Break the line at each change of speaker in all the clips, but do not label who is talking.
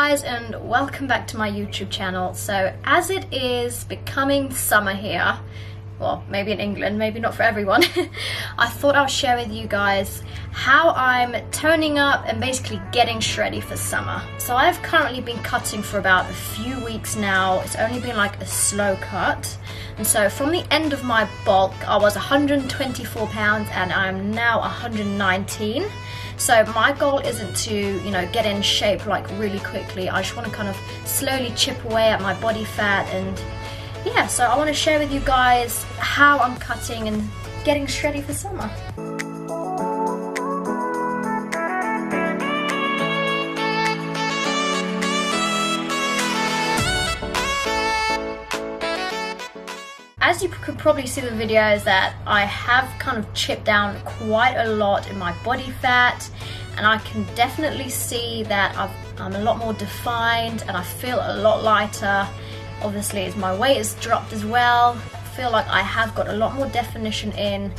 guys, and welcome back to my YouTube channel. So as it is becoming summer here, well, maybe in England, maybe not for everyone, I thought I'll share with you guys how I'm toning up and basically getting ready for summer. So I've currently been cutting for about a few weeks now. It's only been like a slow cut. And so from the end of my bulk, I was 124 pounds and I'm now 119. So my goal isn't to, get in shape like really quickly. I just want to kind of slowly chip away at my body fat, and yeah, so I want to share with you guys how I'm cutting and getting ready for summer. As you could probably see the videos that I have kind of chipped down quite a lot in my body fat, and I can definitely see that I'm a lot more defined and I feel a lot lighter. Obviously as my weight has dropped as well, I feel like I have got a lot more definition in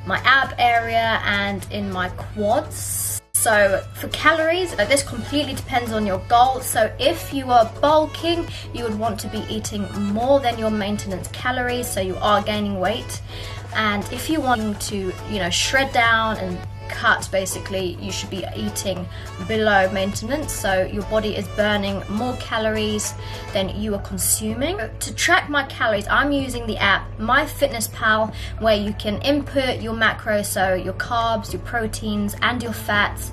my ab area and in my quads. So for calories, this completely depends on your goal. So if you are bulking, you would want to be eating more than your maintenance calories, so you are gaining weight. And if you want to, shred down and cut, basically, you should be eating below maintenance, so your body is burning more calories than you are consuming. To track my calories, I'm using the app MyFitnessPal, where you can input your macros, so your carbs, your proteins and your fats,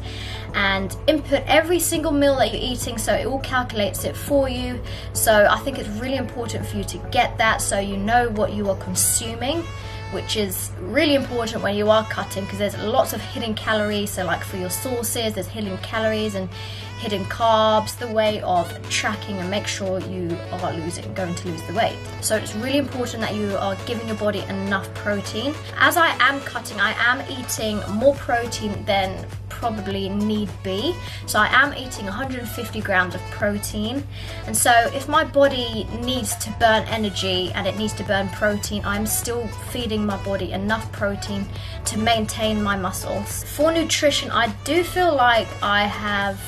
and input every single meal that you're eating, so it all calculates it for you. So I think it's really important for you to get that, so you know what you are consuming, which is really important when you are cutting, because there's lots of hidden calories. So like for your sauces, there's hidden calories and hidden carbs, the way of tracking and make sure you are going to lose the weight. So it's really important that you are giving your body enough protein. As I am cutting, I am eating more protein than probably need be. So I am eating 150 grams of protein. And so if my body needs to burn energy and it needs to burn protein, I'm still feeding my body enough protein to maintain my muscles. For nutrition, I do feel like I have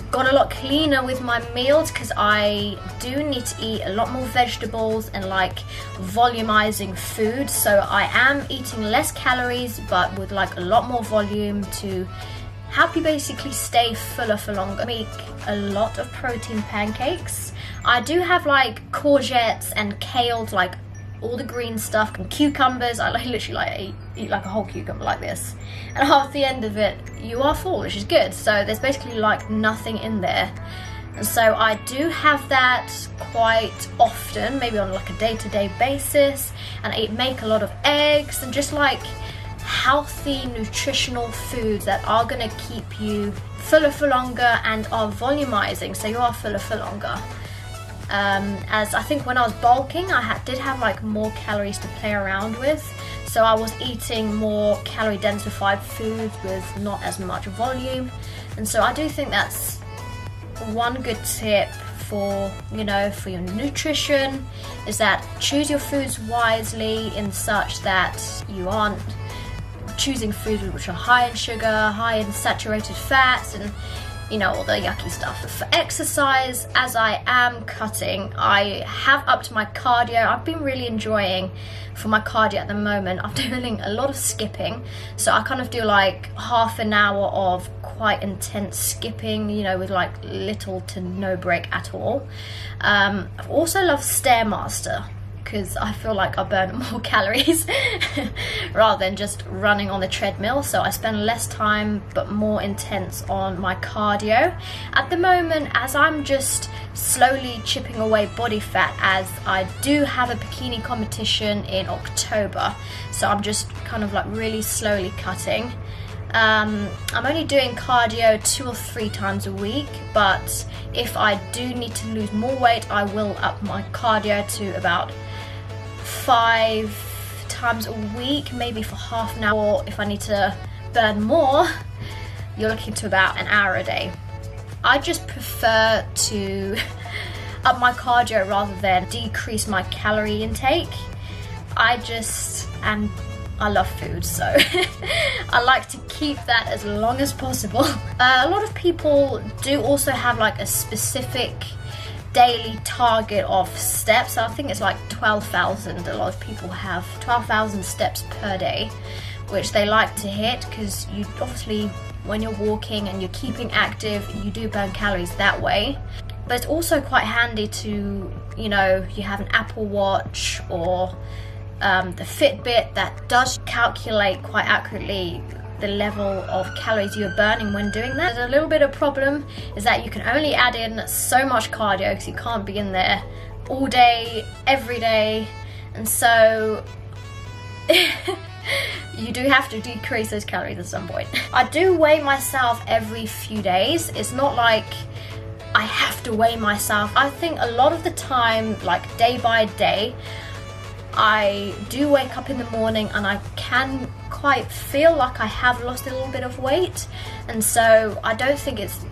got a lot cleaner with my meals, because I do need to eat a lot more vegetables and volumizing food. So I am eating less calories but with a lot more volume to help you basically stay fuller for longer. I make a lot of protein pancakes. I do have courgettes and kale, all the green stuff, and cucumbers. I literally eat a whole cucumber like this, and at the end of it you are full, which is good. So there's basically nothing in there, and so I do have that quite often, maybe on a day-to-day basis. And I make a lot of eggs and just healthy nutritional foods that are going to keep you fuller for longer and are volumizing, so you are fuller for longer. As I think when I was bulking, I did have more calories to play around with, so I was eating more calorie densified foods with not as much volume. And so I do think that's one good tip for your nutrition, is that choose your foods wisely, in such that you aren't choosing foods which are high in sugar, high in saturated fats, and all the yucky stuff. For exercise, as I am cutting, I have upped my cardio. I've been really enjoying, for my cardio at the moment, I'm doing a lot of skipping. So I kind of do half an hour of quite intense skipping, with little to no break at all. I also love Stairmaster, because I feel like I burn more calories rather than just running on the treadmill. So I spend less time but more intense on my cardio. At the moment, as I'm just slowly chipping away body fat, as I do have a bikini competition in October, so I'm just kind of really slowly cutting. I'm only doing cardio 2 or 3 times a week, but if I do need to lose more weight, I will up my cardio to about 5 times a week, maybe for half an hour. If I need to burn more, you're looking to about an hour a day. I just prefer to up my cardio rather than decrease my calorie intake. I just am I love food, so I like to keep that as long as possible. A lot of people do also have like a specific daily target of steps. I think it's like 12,000. A lot of people have 12,000 steps per day, which they like to hit, because you obviously, when you're walking and you're keeping active, you do burn calories that way. But it's also quite handy to, you know, you have an Apple Watch or the Fitbit that does calculate quite accurately the level of calories you're burning when doing that. There's a little bit of problem is that you can only add in so much cardio, because you can't be in there all day, every day, and so you do have to decrease those calories at some point. I do weigh myself every few days. It's not like I have to weigh myself. I think a lot of the time, like day by day, I do wake up in the morning and I can quite feel like I have lost a little bit of weight, and so I don't think it's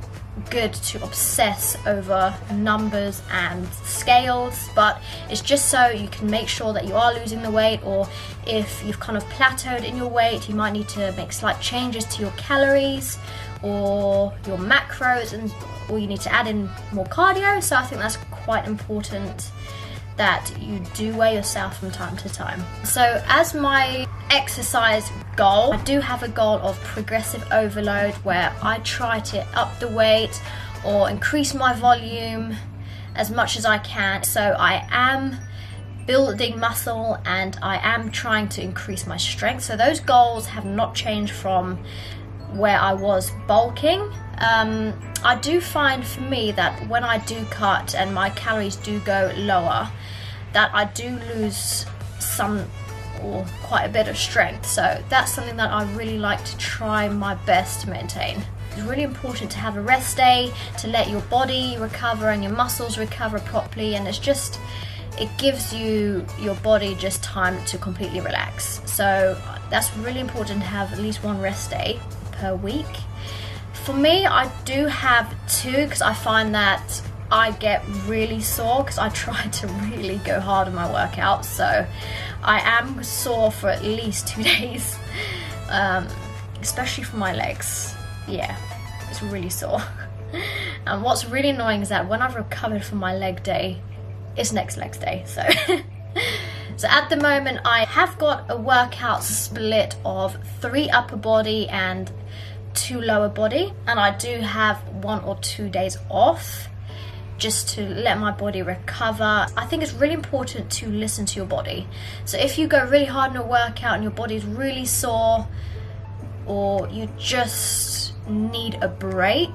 good to obsess over numbers and scales, but it's just so you can make sure that you are losing the weight, or if you've kind of plateaued in your weight, you might need to make slight changes to your calories or your macros, or you need to add in more cardio. So I think that's quite important that you do weigh yourself from time to time. So as my exercise goal, I do have a goal of progressive overload, where I try to up the weight or increase my volume as much as I can. So I am building muscle and I am trying to increase my strength. So those goals have not changed from where I was bulking. I do find for me that when I do cut and my calories do go lower, that I do lose some or quite a bit of strength. So that's something that I really like to try my best to maintain. It's really important to have a rest day, to let your body recover and your muscles recover properly, and it gives your body just time to completely relax. So that's really important to have at least one rest day per week. For me, I do have two, because I find that I get really sore because I try to really go hard in my workouts. So I am sore for at least 2 days, especially for my legs. Yeah, it's really sore. And what's really annoying is that when I've recovered from my leg day, it's next legs day. So so at the moment, I have got a workout split of 3 upper body and 2 lower body, and I do have 1 or 2 days off just to let my body recover. I think it's really important to listen to your body. So if you go really hard in a workout and your body's really sore, or you just need a break,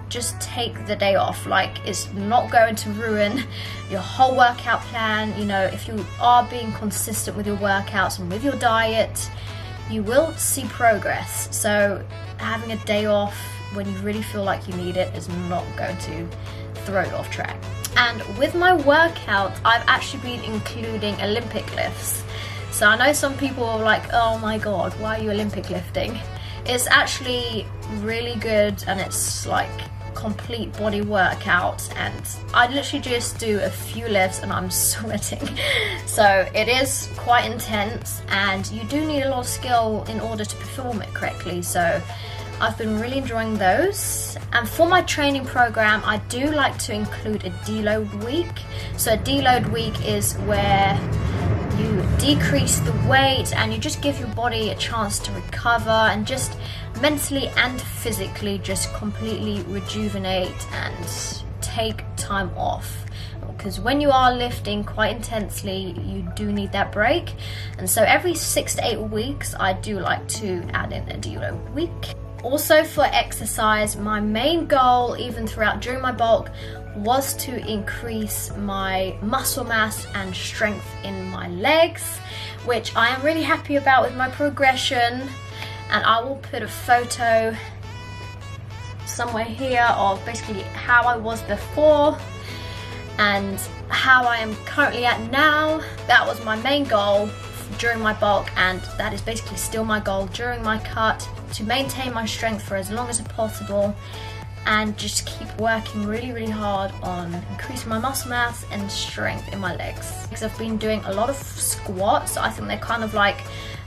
just take the day off. Like, it's not going to ruin your whole workout plan. You know, if you are being consistent with your workouts and with your diet, you will see progress. So having a day off when you really feel like you need it is not going to throw you off track. And with my workout, I've actually been including Olympic lifts. So I know some people are like, oh my god, why are you Olympic lifting? It's actually really good, and it's like complete body workout, and I literally just do a few lifts and I'm sweating. So it is quite intense, and you do need a lot of skill in order to perform it correctly. So I've been really enjoying those. And for my training program, I do like to include a deload week. So a deload week is where you decrease the weight and you just give your body a chance to recover and just mentally and physically just completely rejuvenate and take time off. Because when you are lifting quite intensely, you do need that break. And so every 6 to 8 weeks, I do like to add in a deload week. Also for exercise, my main goal, even during my bulk, was to increase my muscle mass and strength in my legs, which I am really happy about with my progression. And I will put a photo somewhere here of basically how I was before and how I am currently at now. That was my main goal during my bulk, and that is basically still my goal during my cut, to maintain my strength for as long as possible and just keep working really hard on increasing my muscle mass and strength in my legs. Because I've been doing a lot of squats, so I think they're kind of like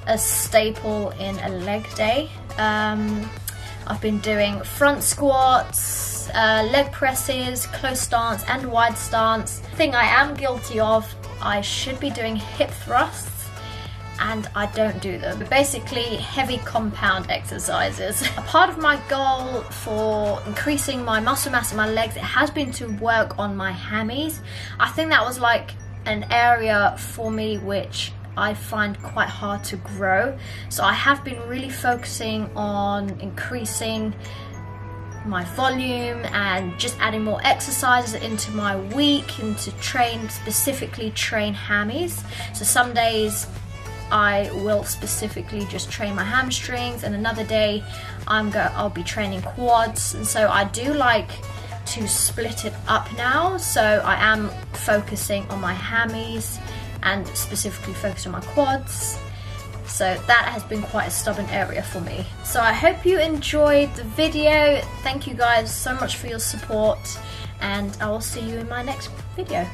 a staple in a leg day. I've been doing front squats, leg presses, close stance and wide stance. Thing I am guilty of, I should be doing hip thrusts and I don't do them. But basically heavy compound exercises. A part of my goal for increasing my muscle mass in my legs, it has been to work on my hammies. I think that was like an area for me which I find quite hard to grow. So I have been really focusing on increasing my volume and just adding more exercises into my week and to specifically train hammies. So some days I will specifically just train my hamstrings, and another day I'll be training quads. And so I do like to split it up now. So I am focusing on my hammies and specifically focused on my quads. So that has been quite a stubborn area for me. So I hope you enjoyed the video. Thank you guys so much for your support, and I will see you in my next video.